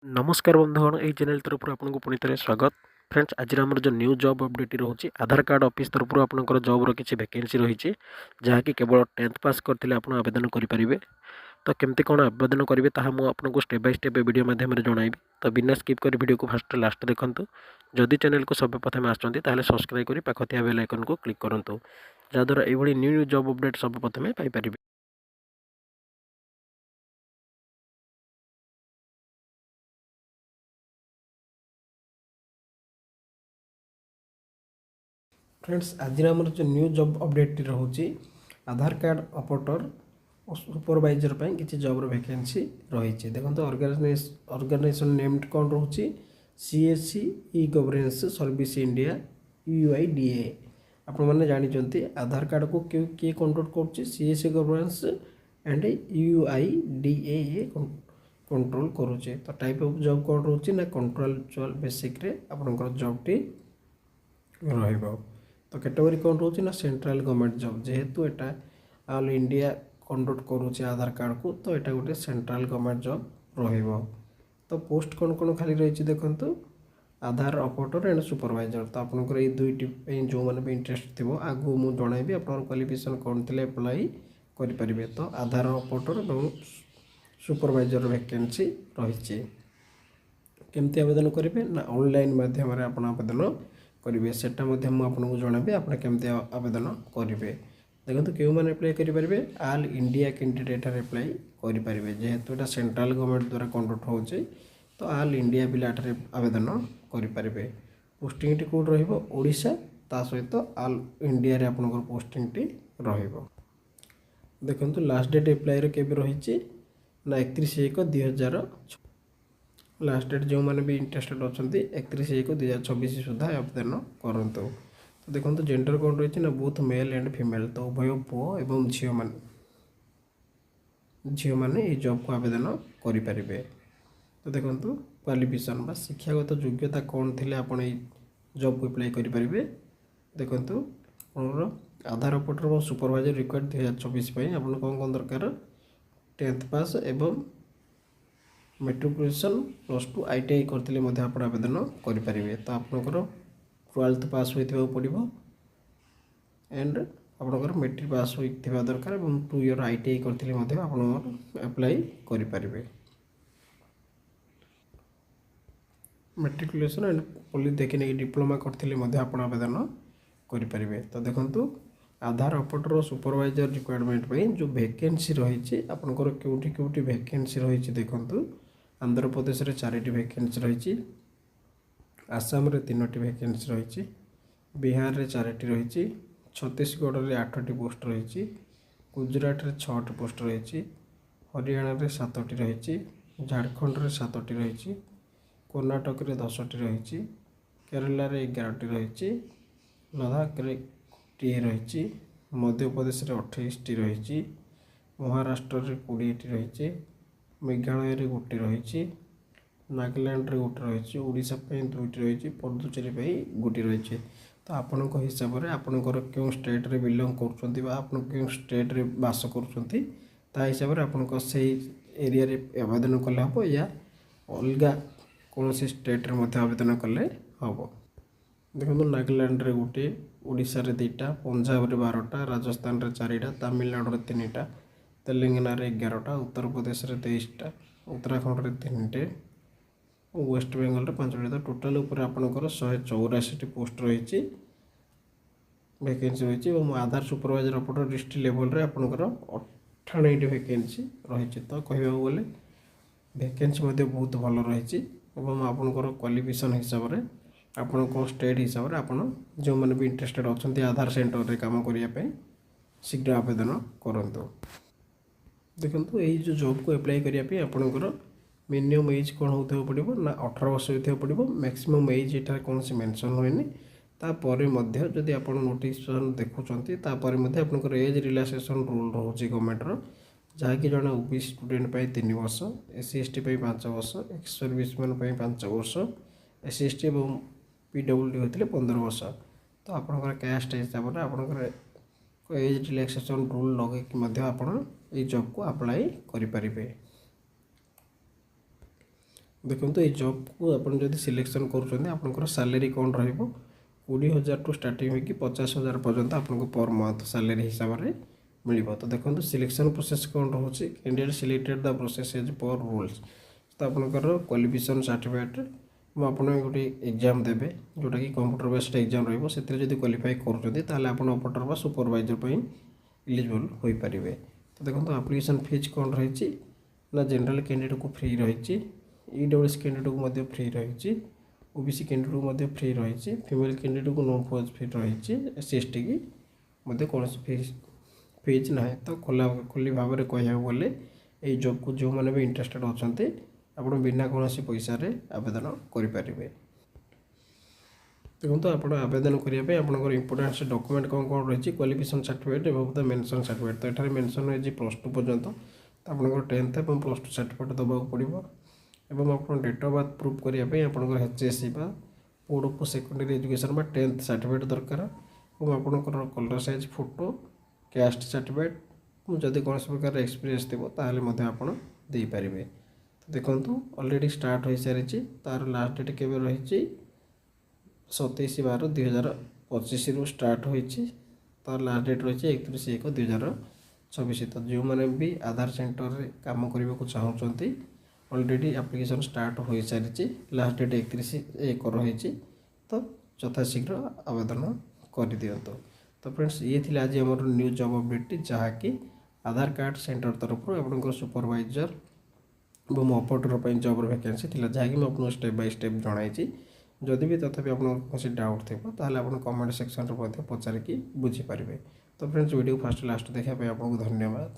नमस्कार बंधुगण यही चैनल तरफ आपको पुणी थे स्वागत। फ्रेंड्स आज जो न्यू जॉब अपडेट रही आधार कार्ड ऑफिस तरफ आपंकर जॉब किसी वैकेंसी रही जहाँकि केवल 10th पास करते आप आवेदन करेंगे। तो केमती कौन आवेदन करेंगे ताहा आपको स्टेप बाय स्टेप वीडियो माध्यम जनइबी। तो बिना स्किप कर वीडियो को फास्ट लास्ट देखूँ। जदि चैनल को सब प्रथम आसते सब्सक्राइब कर पाखिया बेल आइकन को क्लिक करूँ जहाँद्वारा ये न्यू जॉब अपडेट सब प्रथम पाइपर। फ्रेंड्स आज आमर जो न्यू जॉब अपडेट रही आधार कार्ड ऑपरेटर और सुपरवाइजर किसी जॉब वैकेंसी रही। देखो ऑर्गेनाइजेशन नेम कौन रोचे CSC e governance service India UIDA। आपण मैंने जानते आधार कार्ड को किए कंट्रोल कर CSC governance and UIDA control करुचे। तो टाइप ऑफ जॉब कौन रोचे ना कंट्रोल बेसिक रे आपनकर जॉब टी रहिबो। तो कैटेगरी कौन रोचे ना सेंट्रल गवर्नमेंट जॉब जेहेतु एटा ऑल इंडिया कंडक्ट करुचे आधार कार्ड को तो यहाँ गोटे सेंट्रल गवर्नमेंट जॉब रहिबो। तो पोस्ट कौन कौन खाली रही देखो आधार ऑपरेटर एंड सुपरवाइजर। तो आपंकर ये दुईटी जो मैंने भी इंटरेस्ट थी आगु मुझे जनइबी आप क्वालिफिकेशन कौन थे अप्लाई करेंगे। तो आधार ऑपरेटर और सुपरवाइजर वैकेंसी रही केमती आवेदन करेंगे ना ऑनलाइन माध्यम आप आवेदन करेंगे सेटा आपको जनइबी आप केमती आवेदन करेंगे। देखो क्यों मैंने अप्लाई करेंगे ऑल इंडिया कैंडिडेट अप्लाई करेंगे जेहेतु यहाँ सेंट्रल गवर्नमेंट द्वारा कंडक्ट होचे तो ऑल इंडिया पिला आवेदन करेंगे। पोस्टिंग टी कौट रोशा ता सहित ऑल इंडिया रे आपनकर पोस्टिंग टी रहिबो। देखो लास्ट डेट अप्लाई के रही ना 31/1/2000 लास्ट डेट जो मैंने भी इंटरेस्टेड अच्छा 31/1/2026 सुधा आवेदन करूँ। तो देखो जेंडर कौन रही ना बोथ मेल एंड फीमेल तो उभय पुओ एवं झील मैंने ये जॉब को आवेदन करेंगे। तो देखो क्वालिफिकेशन बा शिक्षागत योग्यता कौन थी आप जॉब को अप्लाई करेंगे। देखो आधार ऑपरेटर और सुपरवाइजर रिक्वायर्ड 2024 आप कौन कौन दरकार 10th पास एवं मेट्रिकुलेसन +2 ITI करते आप आवेदन करेंगे। तो आपंकर 12th पास होता पड़ो एंड आपंकर मेट्रिक पास होता दरकार और 2 year ITI करते आप अप्लाई करेंगे। मेट्रिकुलेसन एंड पॉलिटेक्निक डिप्लोमा करते आप आवेदन करेंगे। तो देखो आधार ऑपरेटर और सुपरवाइजर रिक्वायरमेंट जो वैकेंसी रही आपंकर क्योंटी क्योंटी वैकेंसी रही देखो आंध्र प्रदेश में 4टी वैकेंसी रही आसाम रे 3टी वैकेंसी रही बिहार रे 4टी रही छत्तीसगढ़ में 8टी पोस्ट रही गुजरात रे 6टी पोस्ट रही हरियाणा रे 7टी रही झारखंड रे 7टी रही कर्णाटक रे 10टी रही केरला रे 11टी रही लद्दाख रे 10 रही मध्य प्रदेश रे 28टी रही महाराष्ट्र रे 20टी रही मेघालय रे 1टी रही नागालैंड रे 1टी रही ओडिशा 2टी रही पुडुचेरी 1टी रही। तो आपण हिसाब से आपणकर क्यों स्टेट रे बिलोंग कर स्टेट रे बास कर हिसाब से आपन से एरिया रे आवेदन कले हम या अलग कौन स्टेट रे मध्य आवेदन कले हम। देखो नागालैंड रे 1टी ओडिशा रे 2टा पंजाब रे 12टा राजस्थान रे 4टा तमिलनाडु रे 3टा तेलंगाना रे 11टा उत्तर प्रदेश रे 23टा उत्तराखंड रे 3टे वेस्ट बेंगल रे 5टी। तो टोटाल ऊपर आपनकर 184टी पोस्ट रही वैकेंसी रही और आधार सुपरवाइजर ऑपरेटर डिस्ट्रिक्ट लेवल रे आपनकर 98टी वैकेंसी रही। तो कहबा गले वैकेंसी बहुत भल रही और आपनकर क्वालिफिकेशन हिसाब से आपण स्टेट हिसाब से आपन जो मैंने भी इंटरेस्टेड अच्छा आधार सेंटर रे काम करने शीघ्र आवेदन करूँ। देखो यही जो जॉब को अप्लाई करने आपंकर मिनिमम एज कौन होता पड़ो ना 18 वर्ष होता पड़ो मैक्सिमम एज ये कौन से मेंशन हुए तापर जदि आप नोटिफिकेशन देखुं आपंकर एज रिलैक्सेशन रूल रोचे गवर्नमेंटर जहाँकि जड़े OBC स्टूडेंट 3 वर्ष SC ST 5 वर्ष एक्स सर्विस मैन 5 वर्ष SC ST और PWD होते 15 वर्ष। तो आपंकर कास्ट हिसाब से आपंकर एज रिलैक्सेशन रूल लगे आप जॉब को अप्लाई करेंगे। देखो ये जॉब को आप सिलेक्शन कर सैलरी कौन रहिबो 20,000 टू स्टार्टिंग होगी 50,000 पर्यंत आपको पर मंथ सैलरी हिसाब से मिल। तो देखो सिलेक्शन प्रोसेस कौन रोचे candidate selected the process as per rules. तो आपंकर क्वालिफिकेशन सर्टिफिकेट आप गोटे एग्जाम देवे जोटा कि कंप्यूटर बेस्ड एग्जाम रोसे क्वालिफाई कर ऑपरेटर बा सुपरवाइजर इलिजिबल हो पारे। तो देखो एप्लिकेशन फीस कौन रही ना जनरल कैंडिडेट को फ्री रही ईडब्ल्यूएस कैंडिडेट को फ्री रही ओबीसी कैंडिडेट को फ्री रही फीमेल कैंडिडेट को नो फीस फ्री रही एससी की कौन फीस ना। तो खुली भाव में कह गले ये जॉब को जो मैंने भी इंटरेस्टेड अच्छा आप बिना कौन पैसा आवेदन करें। देखो आप आवेदन करने आपंकर इंपोर्टेंट डॉक्यूमेंट कौन कौन रही क्वालिफिकेशन सर्टिफिकेट और मेंशन सर्टिफिकेट। तो ये मेंशन हो +2 पर्यंत तो आपंकर 10th और +2 सर्टिफिकेट दबा पड़ो और आप डेट ऑफ बर्थ प्रूफ करने आपंकर HSC board of secondary education 10th certificate दरकार और आपंकर colour size photo caste certificate जदि कौन प्रकार एक्सपीरियंस थी ताल आप देपारे। तो देखो ऑलरेडी स्टार्ट हो सारी तार लास्ट डेट के रही 27/12/2025 रु स्टार्ट हो तार लास्ट डेट रही 31/1/2026। तो जो मैंने भी आधार सेंटर रे काम करने को चाहते ऑलरेडी एप्लिकेशन स्टार्ट हो सारी लास्ट डेट 31/1 रही। तो यथाशीघ्र आवेदन कर दिंतु। तो फ्रेंड्स ये थी आज आम न्यू जॉब अपडेट जहाँकि आधार कार्ड सेंटर तरफ आप सुपरवाइजर और ऑपरेटर जॉब वैकेंसी थी जहाँकि मुझे स्टेप बाय स्टेप जन जदि भी तथापि आपको डाउट थी आप कमेंट सेक्शन में पचारिकी बुझीपारे। तो फ्रेंड्स वीडियो फास्ट लास्ट देखा आपको धन्यवाद।